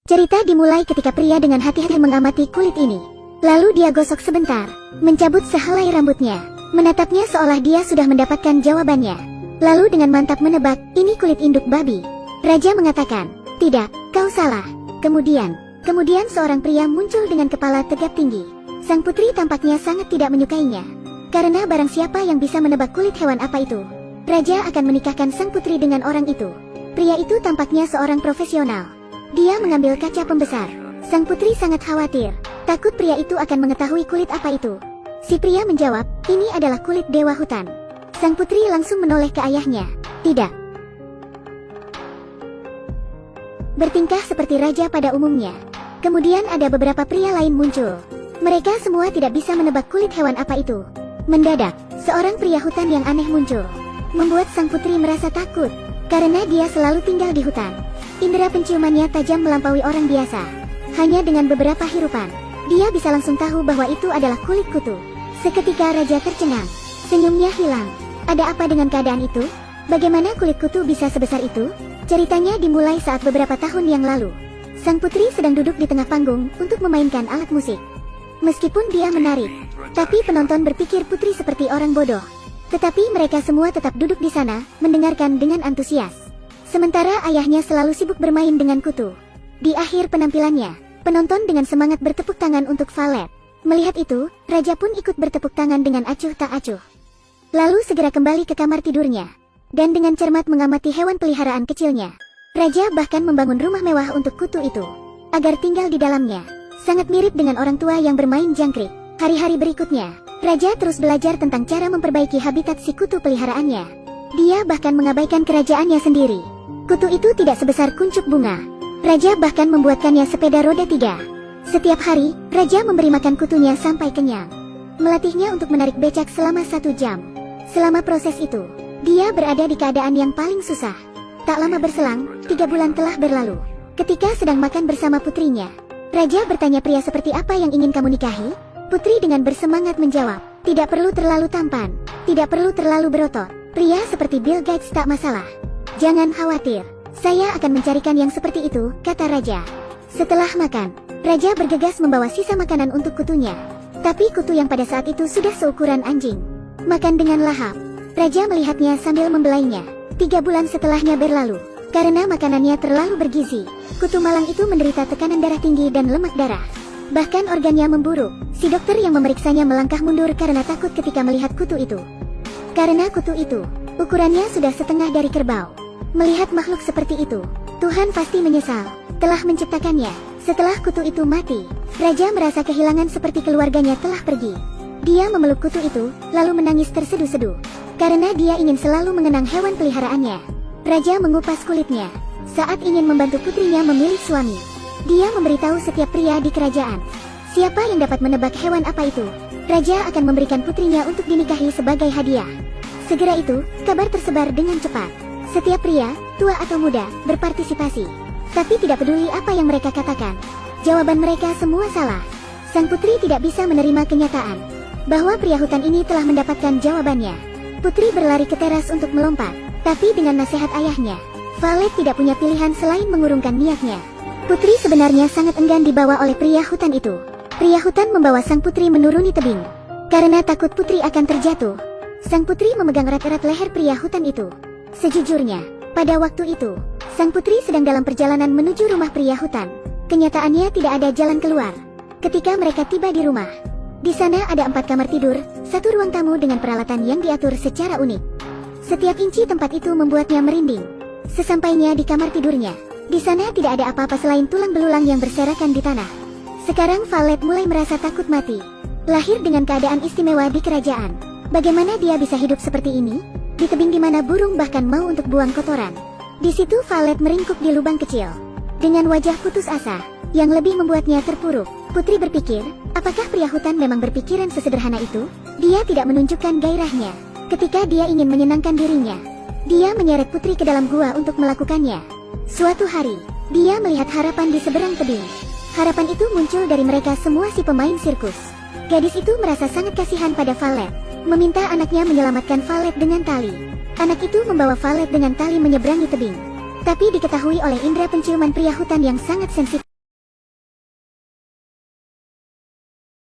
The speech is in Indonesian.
Cerita dimulai ketika pria dengan hati-hati mengamati kulit ini. Lalu dia gosok sebentar, mencabut sehelai rambutnya, menatapnya seolah dia sudah mendapatkan jawabannya. Lalu dengan mantap menebak, ini kulit induk babi. Raja mengatakan, tidak, kau salah. Kemudian seorang pria muncul dengan kepala tegap tinggi. Sang putri tampaknya sangat tidak menyukainya. Karena barang siapa yang bisa menebak kulit hewan apa itu, raja akan menikahkan sang putri dengan orang itu. Pria itu tampaknya seorang profesional. Dia mengambil kaca pembesar. Sang putri sangat khawatir, takut pria itu akan mengetahui kulit apa itu. Si pria menjawab, ini adalah kulit dewa hutan. Sang putri langsung menoleh ke ayahnya. Tidak. Bertingkah seperti raja pada umumnya. Kemudian ada beberapa pria lain muncul. Mereka semua tidak bisa menebak kulit hewan apa itu. Mendadak, seorang pria hutan yang aneh muncul, membuat sang putri merasa takut, karena dia selalu tinggal di hutan. Indera penciumannya tajam melampaui orang biasa. Hanya dengan beberapa hirupan, dia bisa langsung tahu bahwa itu adalah kulit kutu. Seketika raja tercengang, senyumnya hilang. Ada apa dengan keadaan itu? Bagaimana kulit kutu bisa sebesar itu? Ceritanya dimulai saat beberapa tahun yang lalu. Sang putri sedang duduk di tengah panggung untuk memainkan alat musik. Meskipun dia menarik, tapi penonton berpikir putri seperti orang bodoh. Tetapi mereka semua tetap duduk di sana, mendengarkan dengan antusias. Sementara ayahnya selalu sibuk bermain dengan kutu. Di akhir penampilannya, penonton dengan semangat bertepuk tangan untuk Valet. Melihat itu, raja pun ikut bertepuk tangan dengan acuh tak acuh. Lalu segera kembali ke kamar tidurnya. Dan dengan cermat mengamati hewan peliharaan kecilnya. Raja bahkan membangun rumah mewah untuk kutu itu, agar tinggal di dalamnya. Sangat mirip dengan orang tua yang bermain jangkrik. Hari-hari berikutnya, raja terus belajar tentang cara memperbaiki habitat si kutu peliharaannya. Dia bahkan mengabaikan kerajaannya sendiri. Kutu itu tidak sebesar kuncup bunga. Raja bahkan membuatkannya sepeda roda 3. Setiap hari, raja memberi makan kutunya sampai kenyang. Melatihnya untuk menarik becak selama 1 jam. Selama proses itu, dia berada di keadaan yang paling susah. Tak lama berselang, 3 bulan telah berlalu. Ketika sedang makan bersama putrinya, raja bertanya, pria seperti apa yang ingin kamu nikahi? Putri dengan bersemangat menjawab, tidak perlu terlalu tampan, tidak perlu terlalu berotot. Pria seperti Bill Gates tak masalah. Jangan khawatir, saya akan mencarikan yang seperti itu, kata raja. Setelah makan, raja bergegas membawa sisa makanan untuk kutunya. Tapi kutu yang pada saat itu sudah seukuran anjing. Makan dengan lahap. Raja melihatnya sambil membelainya. 3 bulan setelahnya berlalu. Karena makanannya terlalu bergizi, kutu malang itu menderita tekanan darah tinggi dan lemak darah. Bahkan organnya memburuk. Si dokter yang memeriksanya melangkah mundur karena takut ketika melihat kutu itu. Karena kutu itu, ukurannya sudah setengah dari kerbau. Melihat makhluk seperti itu, Tuhan pasti menyesal telah menciptakannya. Setelah kutu itu mati, raja merasa kehilangan seperti keluarganya telah pergi. Dia memeluk kutu itu, lalu menangis terseduh-seduh. Karena dia ingin selalu mengenang hewan peliharaannya. Raja mengupas kulitnya saat ingin membantu putrinya memilih suami. Dia memberitahu setiap pria di kerajaan, siapa yang dapat menebak hewan apa itu, raja akan memberikan putrinya untuk dinikahi sebagai hadiah. Segera itu, kabar tersebar dengan cepat. Setiap pria, tua atau muda, berpartisipasi. Tapi tidak peduli apa yang mereka katakan, jawaban mereka semua salah. Sang putri tidak bisa menerima kenyataan bahwa pria hutan ini telah mendapatkan jawabannya. Putri berlari ke teras untuk melompat, tapi dengan nasihat ayahnya, Valet tidak punya pilihan selain mengurungkan niatnya. Putri sebenarnya sangat enggan dibawa oleh pria hutan itu. Pria hutan membawa sang putri menuruni tebing. Karena takut putri akan terjatuh, sang putri memegang erat-erat leher pria hutan itu. Sejujurnya, pada waktu itu, sang putri sedang dalam perjalanan menuju rumah pria hutan. Kenyataannya tidak ada jalan keluar. Ketika mereka tiba di rumah, di sana ada 4 kamar tidur, 1 ruang tamu dengan peralatan yang diatur secara unik. Setiap inci tempat itu membuatnya merinding. Sesampainya di kamar tidurnya, di sana tidak ada apa-apa selain tulang belulang yang berserakan di tanah. Sekarang Valet mulai merasa takut mati. Lahir dengan keadaan istimewa di kerajaan, bagaimana dia bisa hidup seperti ini? Di tebing di mana burung bahkan mau untuk buang kotoran. Di situ Valet meringkuk di lubang kecil, dengan wajah putus asa, yang lebih membuatnya terpuruk. Putri berpikir, apakah pria hutan memang berpikiran sesederhana itu? Dia tidak menunjukkan gairahnya. Ketika dia ingin menyenangkan dirinya, dia menyeret putri ke dalam gua untuk melakukannya. Suatu hari, dia melihat harapan di seberang tebing. Harapan itu muncul dari mereka semua si pemain sirkus. Gadis itu merasa sangat kasihan pada Valet, meminta anaknya menyelamatkan Valet dengan tali. Anak itu membawa Valet dengan tali menyeberangi tebing. Tapi diketahui oleh indera penciuman pria hutan yang sangat sensitif.